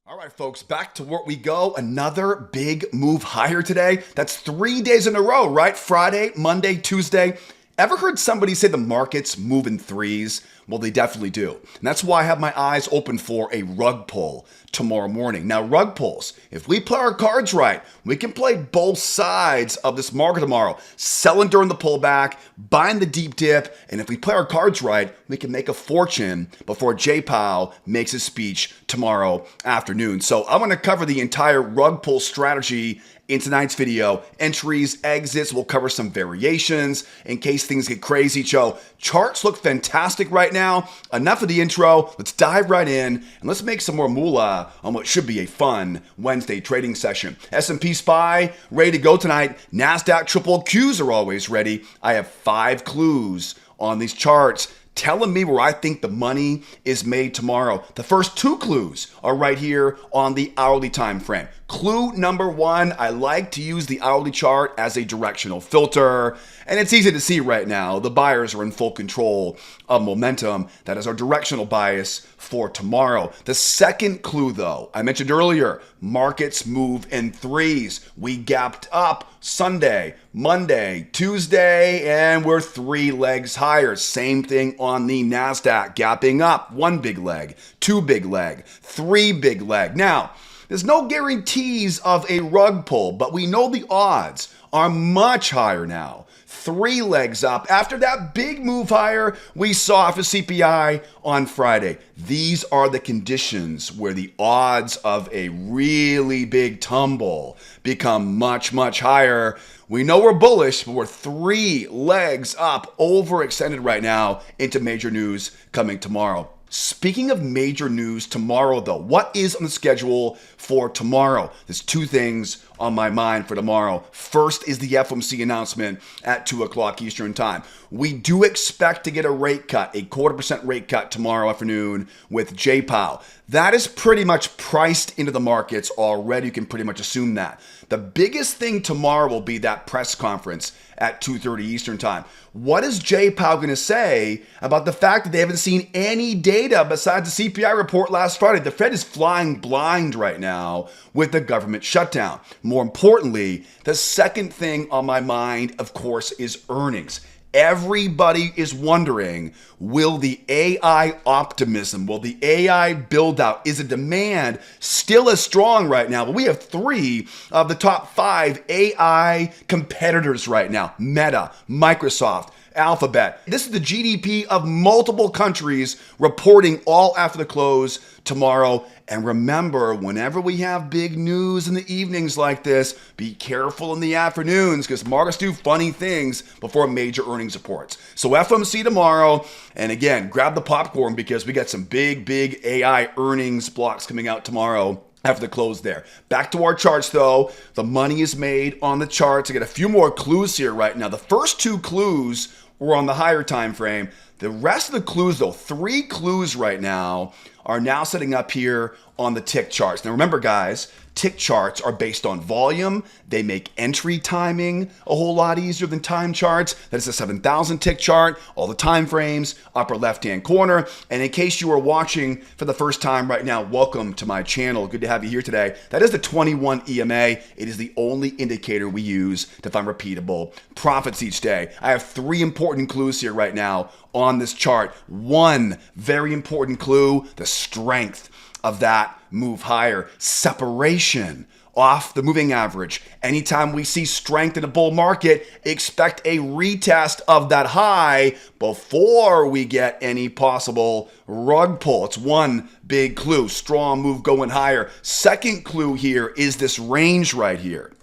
All right, folks, back to work we go. Another big move higher today. That's 3 days in a row, right? Friday, Monday, Tuesday. Ever heard somebody say the markets move in threes? Well, they definitely do. And that's why I have my eyes open for a rug pull tomorrow morning. Now, rug pulls, if we play our cards right, we can play both sides of this market tomorrow. Selling during the pullback, buying the deep dip, and if we play our cards right, we can make a fortune before Jay Powell makes his speech tomorrow afternoon. So I'm going to cover the entire rug pull strategy in tonight's video. Entries, exits, we'll cover some variations in case things get crazy. So charts look fantastic right now. Enough of the intro. Let's dive right in and let's make some more moolah on what should be a fun Wednesday trading session. S&P SPY ready to go tonight. Nasdaq triple Qs are always ready. I have 5 clues on these charts telling me where I think the money is made tomorrow. The first 2 clues are right here on the hourly time frame. Clue number 1, I like to use the hourly chart as a directional filter. And it's easy to see right now, the buyers are in full control of momentum. That is our directional bias for tomorrow. The second clue though, I mentioned earlier, markets move in threes. We gapped up Sunday, Monday, Tuesday, and we're 3 legs higher. Same thing on the Nasdaq, gapping up 1 big leg, 2 big leg, 3 big leg. Now, there's no guarantees of a rug pull, but we know the odds are much higher now. 3 legs up after that big move higher we saw for CPI on Friday. These are the conditions where the odds of a really big tumble become much, much higher. We know we're bullish, but we're 3 legs up, overextended right now into major news coming tomorrow. Speaking of major news tomorrow, though, what is on the schedule for tomorrow? There's 2 things on my mind for tomorrow. First is the FOMC announcement at 2 o'clock Eastern time. We do expect to get a rate cut, a 0.25% rate cut tomorrow afternoon with Jay Powell. That is pretty much priced into the markets already. You can pretty much assume that. The biggest thing tomorrow will be that press conference at 2:30 Eastern time. What is Jay Powell going to say about the fact that they haven't seen any data besides the CPI report last Friday? The Fed is flying blind right now with the government shutdown. More importantly, the second thing on my mind, of course, is earnings. Everybody is wondering, will the AI optimism, will the AI build out, is the demand still as strong right now? Well, we have 3 of the top 5 AI competitors right now. Meta, Microsoft, Alphabet. This is the GDP of multiple countries reporting all after the close tomorrow. And remember, whenever we have big news in the evenings like this, be careful in the afternoons because markets do funny things before major earnings reports. So FOMC tomorrow. And again, grab the popcorn because we got some big AI earnings blocks coming out tomorrow after the close there. Back to our charts though. The money is made on the charts. I got a few more clues here right now. The first 2 clues were on the higher time frame. The rest of the clues though, 3 clues right now, are now setting up here on the tick charts. Now remember guys, tick charts are based on volume. They make entry timing a whole lot easier than time charts. That is a 7,000 tick chart, all the time frames, upper left-hand corner. And in case you are watching for the first time right now, welcome to my channel. Good to have you here today. That is the 21 EMA. It is the only indicator we use to find repeatable profits each day. I have 3 important clues here right now on this chart. 1 very important clue, the strength of that move higher. Separation off the moving average. Anytime we see strength in a bull market, expect a retest of that high before we get any possible rug pull. It's 1 big clue, strong move going higher. Second clue here is this range right here.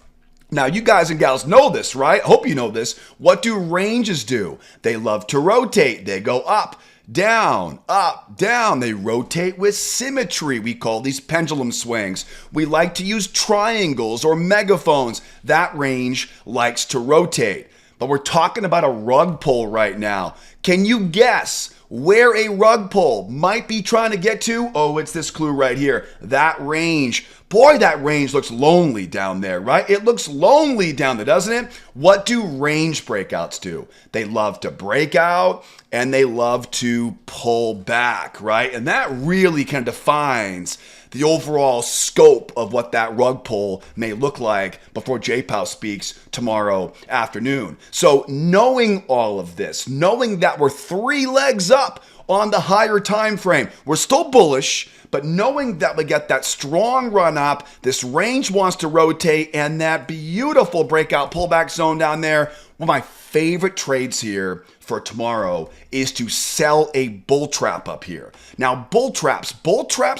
Now, you guys and gals know this, right? I hope you know this. What do ranges do? They love to rotate. They go up, down, up, down. They rotate with symmetry. We call these pendulum swings. We like to use triangles or megaphones. That range likes to rotate. But we're talking about a rug pull right now. Can you guess where a rug pull might be trying to get to? Oh, it's this clue right here. That range. Boy, that range looks lonely down there, right? It looks lonely down there, doesn't it? What do range breakouts do? They love to break out and they love to pull back, right? And that really kind of defines the overall scope of what that rug pull may look like before J-Pow speaks tomorrow afternoon. So knowing all of this, knowing that we're 3 legs up on the higher time frame, we're still bullish, but knowing that we get that strong run up, this range wants to rotate, and that beautiful breakout pullback zone down there, one of my favorite trades here for tomorrow is to sell a bull trap up here. Now, bull traps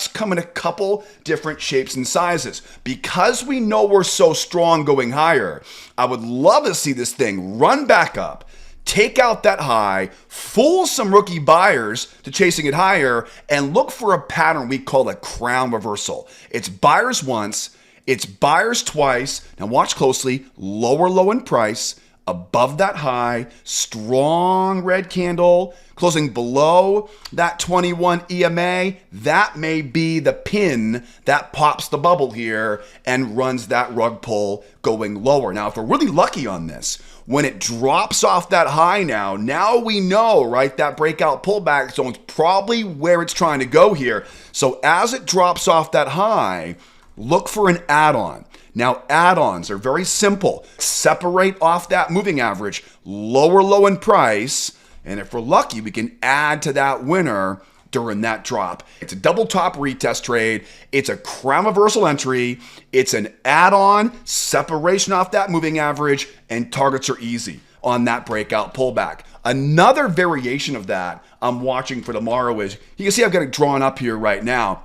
come in a couple different shapes and sizes. Because we know we're so strong going higher, I would love to see this thing run back up, take out that high, fool some rookie buyers to chasing it higher, and look for a pattern we call a crown reversal. It's buyers once, it's buyers twice. Now watch closely, lower low in price, above that high, strong red candle, closing below that 21 EMA. That may be the pin that pops the bubble here and runs that rug pull going lower. Now, if we're really lucky on this, when it drops off that high now we know, right, that breakout pullback zone's probably where it's trying to go here. So as it drops off that high, look for an add-on. Now, add-ons are very simple. Separate off that moving average, lower low in price, and if we're lucky, we can add to that winner during that drop. It's a double top retest trade. It's a crown reversal entry. It's an add-on, separation off that moving average, and targets are easy on that breakout pullback. Another variation of that I'm watching for tomorrow is, you can see I've got it drawn up here right now.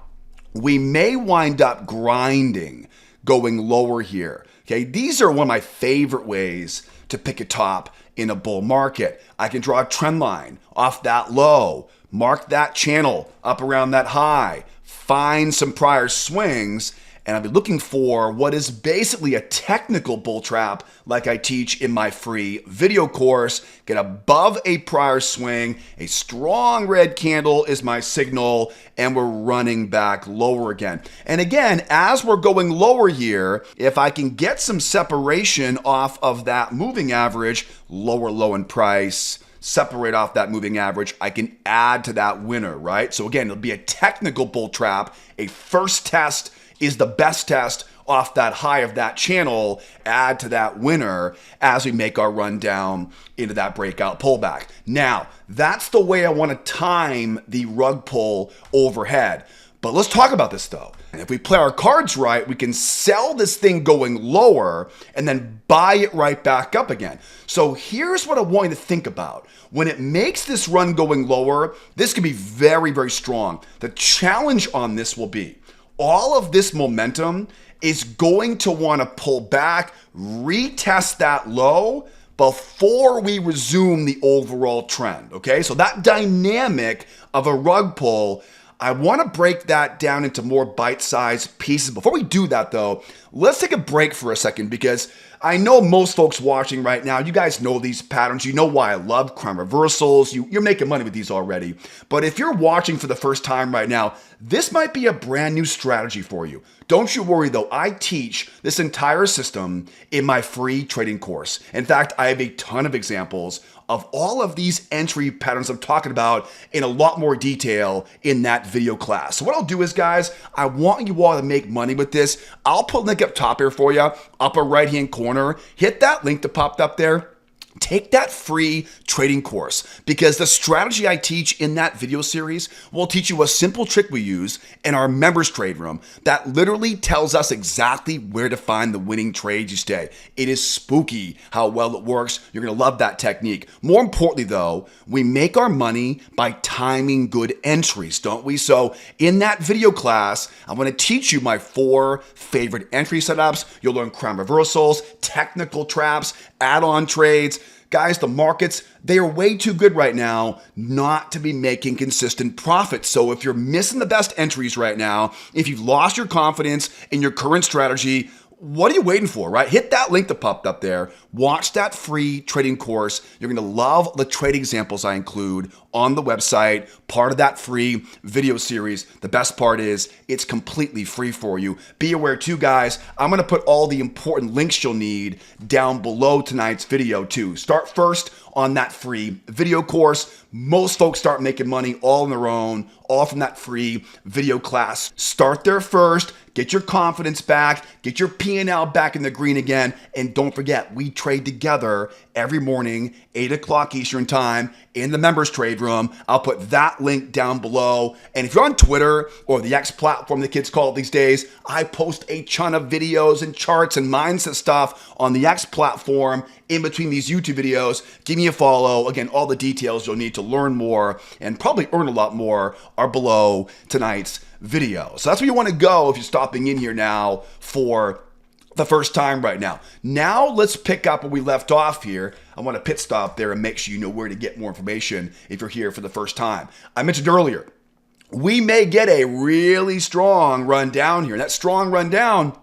We may wind up grinding going lower here. Okay, these are one of my favorite ways to pick a top in a bull market. I can draw a trend line off that low, mark that channel up around that high, find some prior swings, and I'll be looking for what is basically a technical bull trap like I teach in my free video course. Get above a prior swing, a strong red candle is my signal, and we're running back lower again. And again, as we're going lower here, if I can get some separation off of that moving average, lower low in price, separate off that moving average, I can add to that winner, right? So again, it'll be a technical bull trap. A first test is the best test off that high of that channel, add to that winner as we make our run down into that breakout pullback. Now, that's the way I want to time the rug pull overhead. But let's talk about this though. If we play our cards right, we can sell this thing going lower and then buy it right back up again. So here's what I want you to think about. When it makes this run going lower, this can be very, very strong. The challenge on this will be all of this momentum is going to want to pull back, retest that low before we resume the overall trend, okay? So that dynamic of a rug pull, I want to break that down into more bite-sized pieces. Before we do that though, let's take a break for a second because I know most folks watching right now, you guys know these patterns. You know why I love crown reversals. You're making money with these already. But if you're watching for the first time right now, this might be a brand new strategy for you. Don't you worry though, I teach this entire system in my free trading course. In fact, I have a ton of examples of all of these entry patterns I'm talking about in a lot more detail in that video class. So what I'll do is, guys, I want you all to make money with this. I'll put a link up top here for you, upper right-hand corner. Hit that link that popped up there. Take that free trading course because the strategy I teach in that video series will teach you a simple trick we use in our members trade room that literally tells us exactly where to find the winning trades you stay. It is spooky how well it works. You're going to love that technique. More importantly though, we make our money by timing good entries, don't we? So in that video class, I'm going to teach you my 4 favorite entry setups. You'll learn crown reversals, technical traps, add-on trades. Guys, the markets, they are way too good right now not to be making consistent profits. So if you're missing the best entries right now, if you've lost your confidence in your current strategy, what are you waiting for, right? Hit that link that popped up there. Watch that free trading course. You're going to love the trade examples I include on the website, part of that free video series. The best part is it's completely free for you. Be aware too, guys, I'm going to put all the important links you'll need down below tonight's video too. Start first on that free video course. Most folks start making money all on their own, all from that free video class. Start there first, get your confidence back, get your P&L back in the green again, and don't forget, we trade together every morning, 8 o'clock Eastern time in the members trade room. I'll put that link down below. And if you're on Twitter or the X platform the kids call it these days, I post a ton of videos and charts and mindset stuff on the X platform in between these YouTube videos. Give me a follow. Again, all the details you'll need to learn more and probably earn a lot more are below tonight's video. So that's where you want to go if you're stopping in here now for the first time right now. Now let's pick up where we left off here. I want to pit stop there and make sure you know where to get more information if you're here for the first time. I mentioned earlier, we may get a really strong run down here. That strong run down,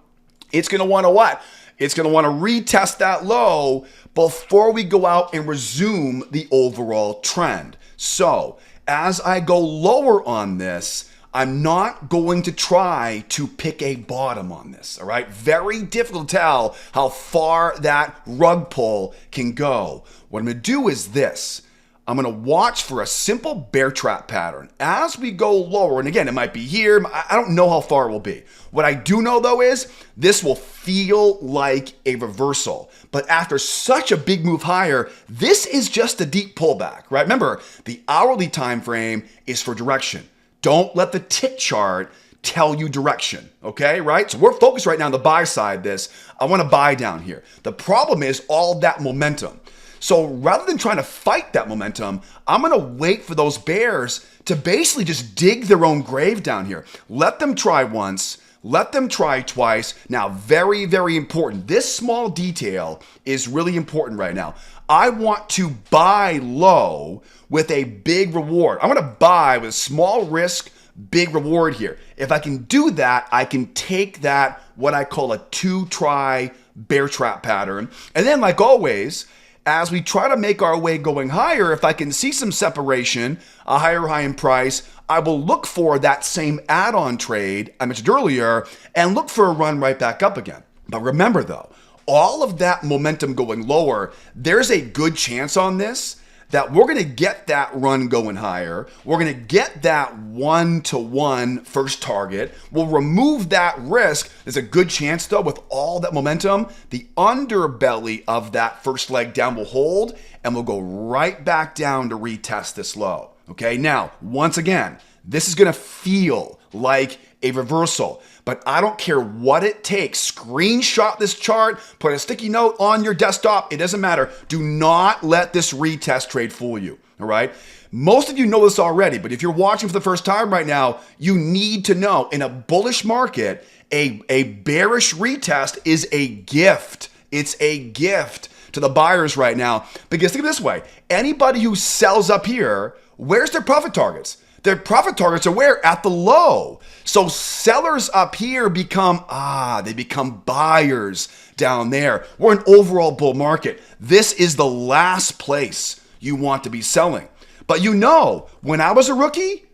it's going to want to what? It's going to want to retest that low before we go out and resume the overall trend. So as I go lower on this, I'm not going to try to pick a bottom on this, all right? Very difficult to tell how far that rug pull can go. What I'm going to do is this. I'm going to watch for a simple bear trap pattern as we go lower. And again, it might be here. I don't know how far it will be. What I do know, though, is this will feel like a reversal. But after such a big move higher, this is just a deep pullback, right? Remember, the hourly time frame is for direction. Don't let the tick chart tell you direction, okay, right? So we're focused right now on the buy side this. I want to buy down here. The problem is all that momentum. So rather than trying to fight that momentum, I'm going to wait for those bears to basically just dig their own grave down here. Let them try once. Let them try twice. Now, very, very important. This small detail is really important right now. I want to buy low with a big reward. I want to buy with small risk, big reward here. If I can do that, I can take that, what I call a 2-try bear trap pattern. And then, like always, as we try to make our way going higher, if I can see some separation, a higher high in price, I will look for that same add-on trade I mentioned earlier and look for a run right back up again. But remember though, all of that momentum going lower, there's a good chance on this that we're going to get that run going higher. We're going to get that 1-to-1 first target. We'll remove that risk. There's a good chance though, with all that momentum, the underbelly of that first leg down will hold and we'll go right back down to retest this low. Okay, now, once again, this is going to feel like a reversal, but I don't care what it takes. Screenshot this chart, put a sticky note on your desktop. It doesn't matter. Do not let this retest trade fool you, all right? Most of you know this already, but if you're watching for the first time right now, you need to know in a bullish market, a bearish retest is a gift. It's a gift to the buyers right now. Because think of it this way, anybody who sells up here, where's their profit targets? Their profit targets are where? At the low. So sellers up here become, they become buyers down there. We're an overall bull market. This is the last place you want to be selling. But you know, when I was a rookie,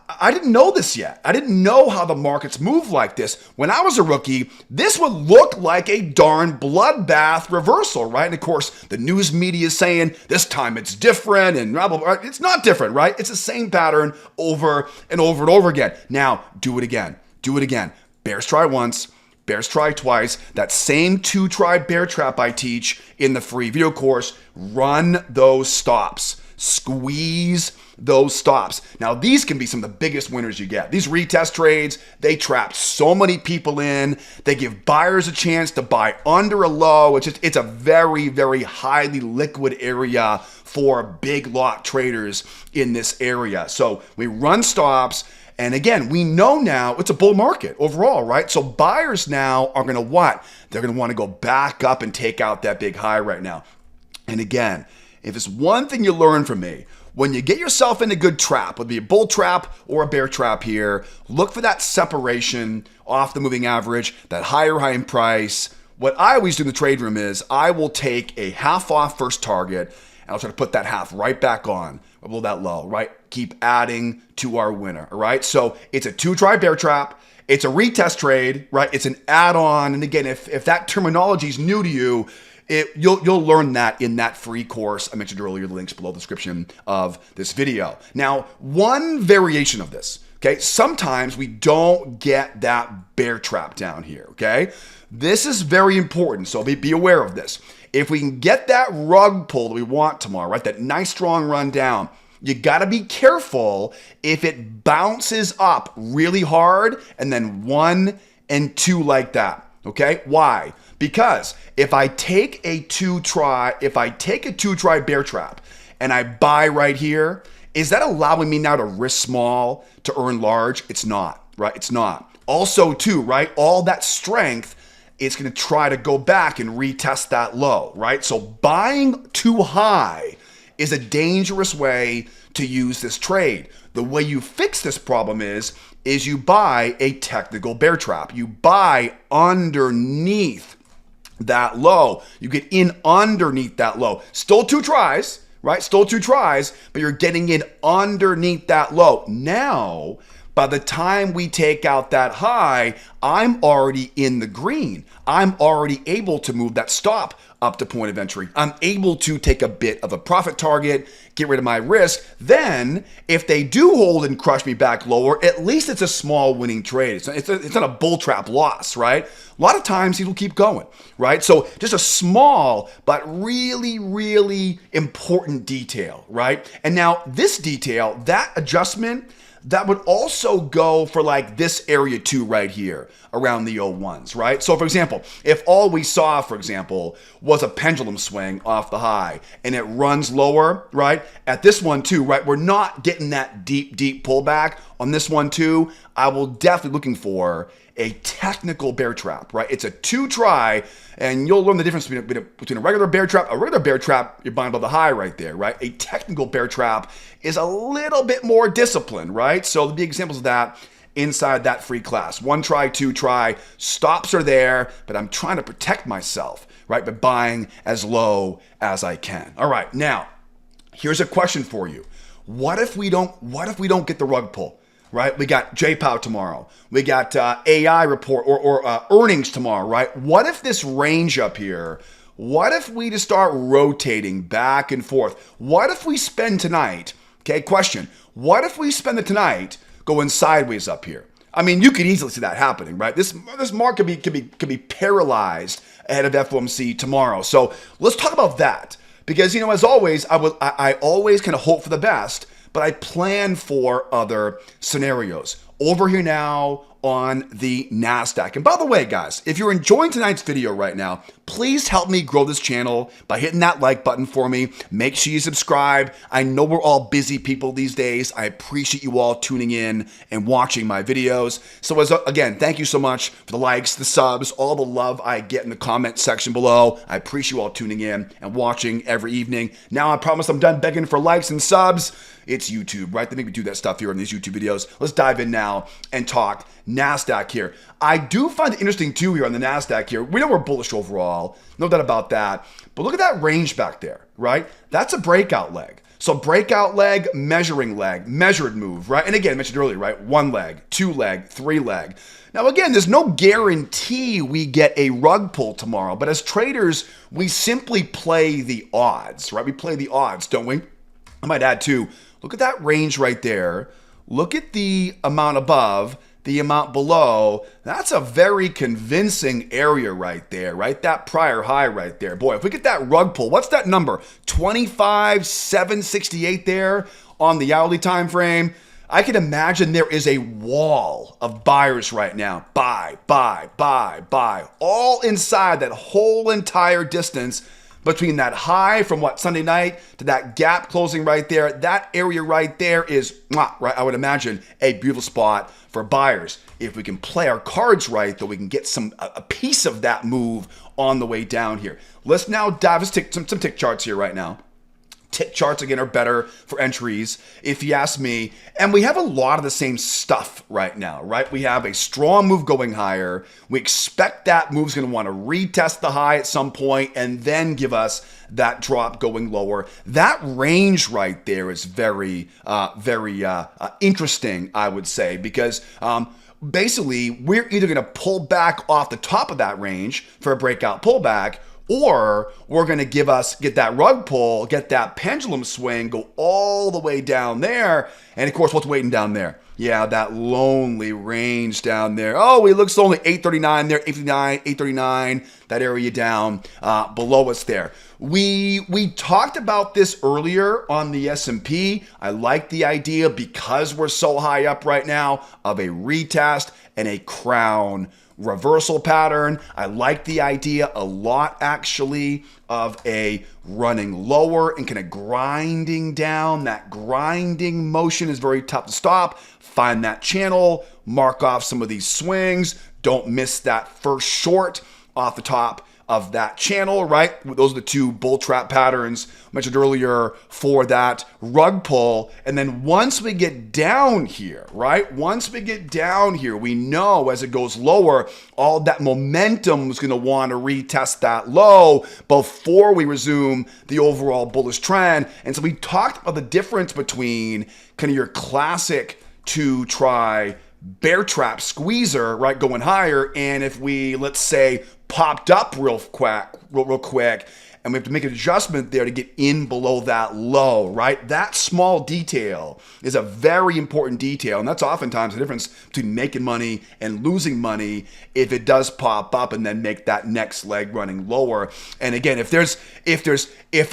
I didn't know this yet. I didn't know how the markets move like this. When I was a rookie, this would look like a darn bloodbath reversal, right? And of course, the news media is saying this time it's different and blah, blah, blah. It's not different, right? It's the same pattern over and over and over again. Now, do it again. Do it again. Bears try once. Bears try twice. That same 2-try bear trap I teach in the free video course. Run those stops. Squeeze those stops. Now, these can be some of the biggest winners you get. These retest trades, they trap so many people in. They give buyers a chance to buy under a low. It's a very, very highly liquid area for big lot traders in this area. So we run stops. And again, we know now it's a bull market overall, right? So buyers now are going to what? They're going to want to go back up and take out that big high right now. And again, if it's one thing you learn from me, when you get yourself in a good trap, whether it be a bull trap or a bear trap here, look for that separation off the moving average, that higher high in price. What I always do in the trade room is I will take a half off first target and I'll try to put that half right back on. below that low, right? Keep adding to our winner, all right? So it's a 2-try bear trap. It's a retest trade, right? It's an add-on. And again, if that terminology is new to you, you'll learn that in that free course I mentioned earlier. The link's below the description of this video. Now, one variation of this, okay? Sometimes we don't get that bear trap down here, okay? This is very important, so be aware of this. If we can get that rug pull that we want tomorrow, right? That nice strong run down, you got to be careful if it bounces up really hard and then 1 and 2 like that. Okay? Why? Because if I take a 2-try bear trap and I buy right here, is that allowing me now to risk small to earn large? It's not, right? It's not. Also, too, right? All that strength, it's going to try to go back and retest that low, right? So buying too high is a dangerous way to use this trade. The way you fix this problem is you buy a technical bear trap. You buy underneath that low. You get in underneath that low. Still 2 tries, right? Still 2 tries, but you're getting in underneath that low. Now, by the time we take out that high, I'm already in the green. I'm already able to move that stop up to point of entry. I'm able to take a bit of a profit target, get rid of my risk. Then, if they do hold and crush me back lower, at least it's a small winning trade. It's not a bull trap loss, right? A lot of times it'll keep going, right? So just a small but really, really important detail, right? And now this detail, that adjustment, that would also go for like this area too right here around the 01s, right? So for example, if all we saw, for example, was a pendulum swing off the high and it runs lower, right? At this one too, right? We're not getting that deep pullback on this one too. I will definitely looking for a technical bear trap, right? It's a 2-try, and you'll learn the difference between a regular bear trap. A regular bear trap, you're buying above the high right there, right? A technical bear trap is a little bit more disciplined, right? So the big examples of that inside that free class. 1-try, 2-try, stops are there, but I'm trying to protect myself, right? By buying as low as I can. All right, now, here's a question for you. What if we don't get the rug pull? Right? We got JPOW tomorrow. We got AI report or earnings tomorrow, right? What if this range up here, what if we just start rotating back and forth? What if we spend tonight, okay, question, what if we spend the tonight going sideways up here? I mean, you could easily see that happening, right? This market could be paralyzed ahead of FOMC tomorrow. So let's talk about that. Because, you know, as always, I always kind of hope for the best, but I plan for other scenarios. Over here now on the Nasdaq. And by the way, guys, if you're enjoying tonight's video right now, please help me grow this channel by hitting that like button for me. Make sure you subscribe. I know we're all busy people these days. I appreciate you all tuning in and watching my videos. So again, thank you so much for the likes, the subs, all the love I get in the comment section below. I appreciate you all tuning in and watching every evening. Now I promise I'm done begging for likes and subs. It's YouTube, right? They make me do that stuff here in these YouTube videos. Let's dive in now and talk Nasdaq here. I do find it interesting too here on the Nasdaq here. We know we're bullish overall, no doubt about that. But look at that range back there, right? That's a breakout leg. So breakout leg, measured move, right? And again, I mentioned earlier, right? 1 leg, 2 leg, 3 leg. Now again, there's no guarantee we get a rug pull tomorrow, but as traders, we simply play the odds, right? We play the odds, don't we? I might add too, look at that range right there. Look at the amount above, the amount below. That's a very convincing area right there, right? That prior high right there. Boy, if we get that rug pull, what's that number? 25,768 there on the hourly time frame. I can imagine there is a wall of buyers right now. Buy, all inside that whole entire distance between that high from Sunday night to that gap closing right there. That area right there is, right, I would imagine, a beautiful spot for buyers. If we can play our cards right, though, we can get a piece of that move on the way down here. Let's now dive, let's take some tick charts here right now. Tick charts, again, are better for entries, if you ask me. And we have a lot of the same stuff right now, right? We have a strong move going higher. We expect that move's going to want to retest the high at some point and then give us that drop going lower. That range right there is very interesting, I would say, because basically we're either going to pull back off the top of that range for a breakout pullback, or we're going to get that rug pull, get that pendulum swing, go all the way down there. And of course, what's waiting down there? Yeah, that lonely range down there. Oh, it looks lonely. 839 there, 859, 839, that area down below us there. We talked about this earlier on the S&P. I like the idea, because we're so high up right now, of a retest and a crown reversal pattern. I like the idea a lot, actually, of a running lower and kind of grinding down. That grinding motion is very tough to stop. Find that channel, mark off some of these swings. Don't miss that first short off the top of that channel, right? Those are the two bull trap patterns mentioned earlier for that rug pull. And then once we get down here, right? Once we get down here, we know as it goes lower, all that momentum is going to want to retest that low before we resume the overall bullish trend. And so we talked about the difference between kind of your classic try bear trap squeezer, right, going higher, and if we, let's say, popped up real quick, and we have to make an adjustment there to get in below that low, right? That small detail is a very important detail, and that's oftentimes the difference between making money and losing money if it does pop up and then make that next leg running lower. And again, if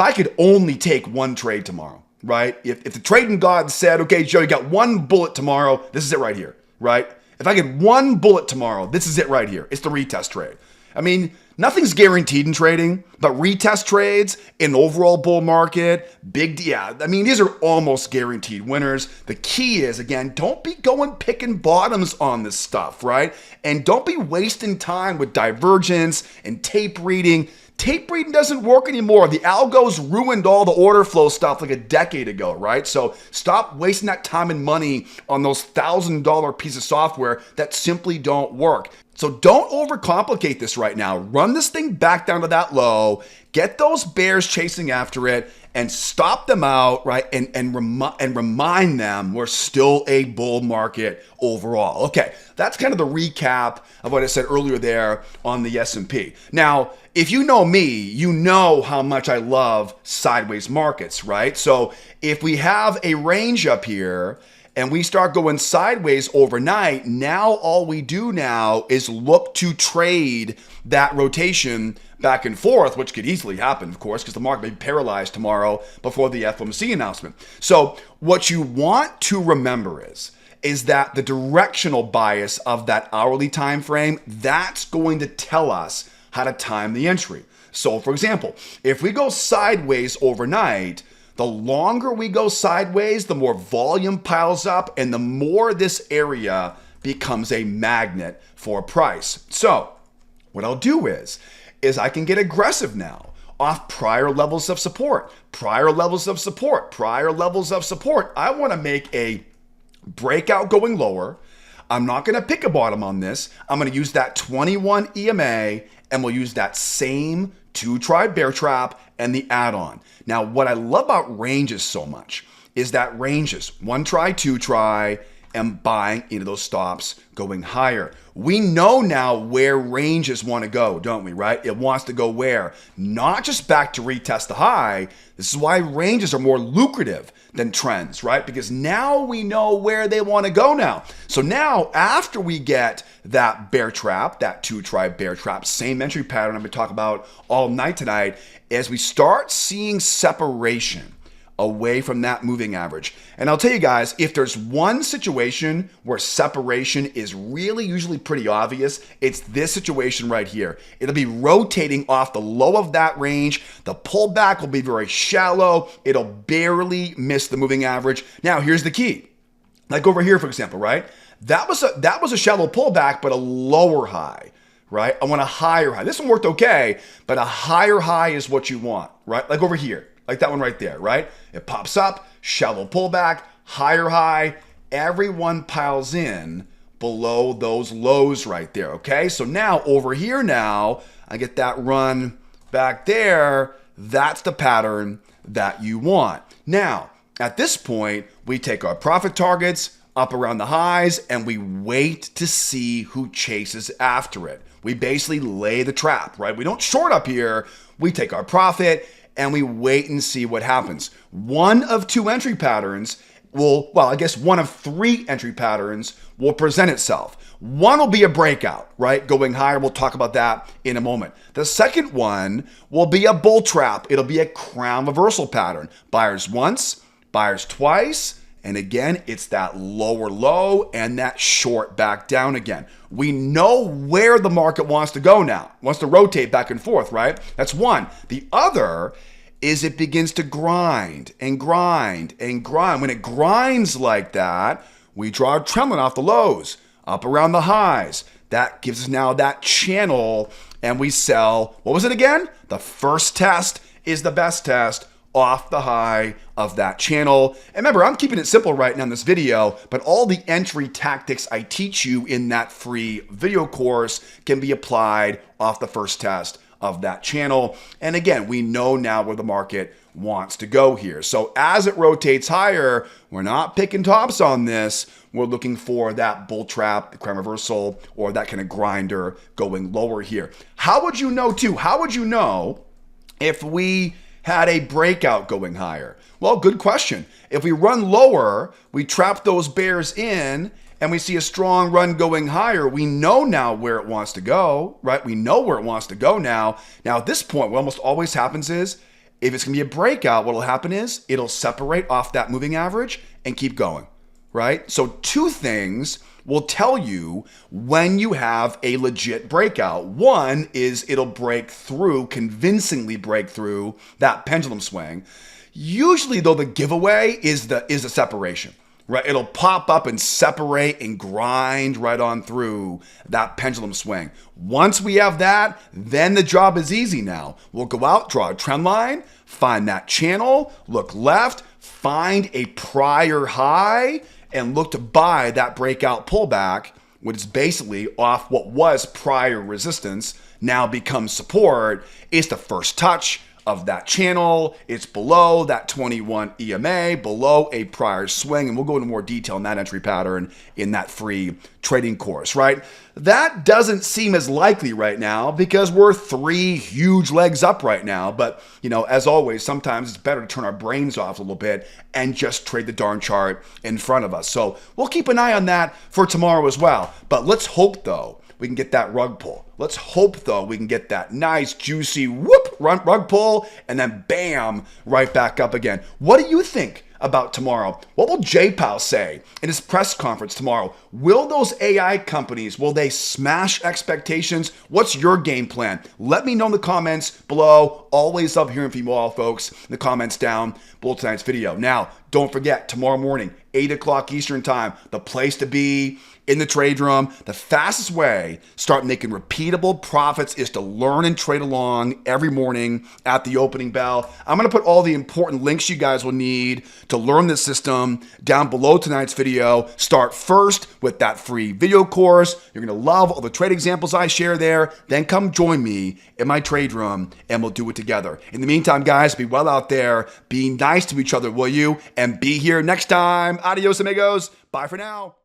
I could only take one trade tomorrow, right? If the trading god said, okay, Joe, you got one bullet tomorrow, this is it right here, right? If I get one bullet tomorrow, this is it right here. It's the retest trade. I mean, nothing's guaranteed in trading, but retest trades in overall bull market, I mean, these are almost guaranteed winners. The key is, again, don't be going picking bottoms on this stuff, right? And don't be wasting time with divergence and tape reading. Tape reading doesn't work anymore. The algos ruined all the order flow stuff like a decade ago, right? So stop wasting that time and money on those $1,000 pieces of software that simply don't work. So don't overcomplicate this right now. Run this thing back down to that low, get those bears chasing after it, and stop them out, right? And remind them we're still a bull market overall. Okay, that's kind of the recap of what I said earlier there on the S&P. Now, if you know me, you know how much I love sideways markets, right? So if we have a range up here and we start going sideways overnight, now all we do now is look to trade that rotation back and forth, which could easily happen, of course, because the market may be paralyzed tomorrow before the FOMC announcement. So what you want to remember is that the directional bias of that hourly time frame, that's going to tell us how to time the entry. So for example, if we go sideways overnight, the longer we go sideways, the more volume piles up and the more this area becomes a magnet for price. So what I'll do is I can get aggressive now off prior levels of support, prior levels of support, prior levels of support. I want to make a breakout going lower. I'm not going to pick a bottom on this. I'm going to use that 21 EMA and we'll use that same try bear trap and the add-on. Now, what I love about ranges so much is that ranges, one try, two try, and buying into those stops going higher. We know now where ranges want to go, don't we, right? It wants to go where? Not just back to retest the high. This is why ranges are more lucrative than trends, right? Because now we know where they want to go now. So now after we get that bear trap, that try bear trap, same entry pattern I'm going to talk about all night tonight, as we start seeing separation away from that moving average. And I'll tell you guys, if there's one situation where separation is really usually pretty obvious, it's this situation right here. It'll be rotating off the low of that range. The pullback will be very shallow. It'll barely miss the moving average. Now, here's the key. Like over here, for example, right? That was a shallow pullback, but a lower high, right? I want a higher high. This one worked okay, but a higher high is what you want, right? Like over here. like that one right there, right? It pops up, shallow pullback, higher high. Everyone piles in below those lows right there, okay? So now over here now, I get that run back there. That's the pattern that you want. Now, at this point, we take our profit targets up around the highs and we wait to see who chases after it. We basically lay the trap, right? We don't short up here. We take our profit and we wait and see what happens. One of two entry patterns one of three entry patterns will present itself. One will be a breakout, right? Going higher. We'll talk about that in a moment. The second one will be a bull trap. It'll be a crown reversal pattern. Buyers once, buyers twice, and again, it's that lower low and that short back down again. We know where the market wants to go now. Wants to rotate back and forth, right? That's one. The other is it begins to grind and grind and grind. When it grinds like that, we draw a trend line off the lows, up around the highs. That gives us now that channel and we sell, what was it again? The first test is the best test off the high of that channel. And remember, I'm keeping it simple right now in this video, but all the entry tactics I teach you in that free video course can be applied off the first test of that channel. And again, we know now where the market wants to go here. So as it rotates higher, we're not picking tops on this. We're looking for that bull trap, the crown reversal, or that kind of grinder going lower here. How would you know too? How would you know if we had a breakout going higher? Well, good question. If we run lower, we trap those bears in, and we see a strong run going higher, we know now where it wants to go, right? We know where it wants to go now. Now, at this point, what almost always happens is, if it's going to be a breakout, what will happen is it'll separate off that moving average and keep going, right? So two things will tell you when you have a legit breakout. One is it'll break through, convincingly break through that pendulum swing. Usually, though, the giveaway is the separation. Right, it'll pop up and separate and grind right on through that pendulum swing. Once we have that, then the job is easy now. We'll go out, draw a trend line, find that channel, look left, find a prior high, and look to buy that breakout pullback, which is basically off what was prior resistance, now becomes support. It's the first touch of that channel. It's below that 21 EMA, below a prior swing, and we'll go into more detail on that entry pattern in that free trading course, right? That doesn't seem as likely right now because we're three huge legs up right now, but as always, sometimes it's better to turn our brains off a little bit and just trade the darn chart in front of us. So we'll keep an eye on that for tomorrow as well. But let's hope though we can get that rug pull. Let's hope, though, we can get that nice, juicy rug pull, and then bam, right back up again. What do you think about tomorrow? What will J-Powell say in his press conference tomorrow? Will those AI companies, will they smash expectations? What's your game plan? Let me know in the comments below. Always love hearing from you all, folks, in the comments down below tonight's video. Now, don't forget, tomorrow morning, 8 o'clock Eastern time, the place to be in the trade room. The fastest way to start making repeatable profits is to learn and trade along every morning at the opening bell. I'm going to put all the important links you guys will need to learn this system down below tonight's video. Start first with that free video course. You're going to love all the trade examples I share there. Then come join me in my trade room and we'll do it together. In the meantime, guys, be well out there. Be nice to each other, will you? And be here next time. Adios, amigos. Bye for now.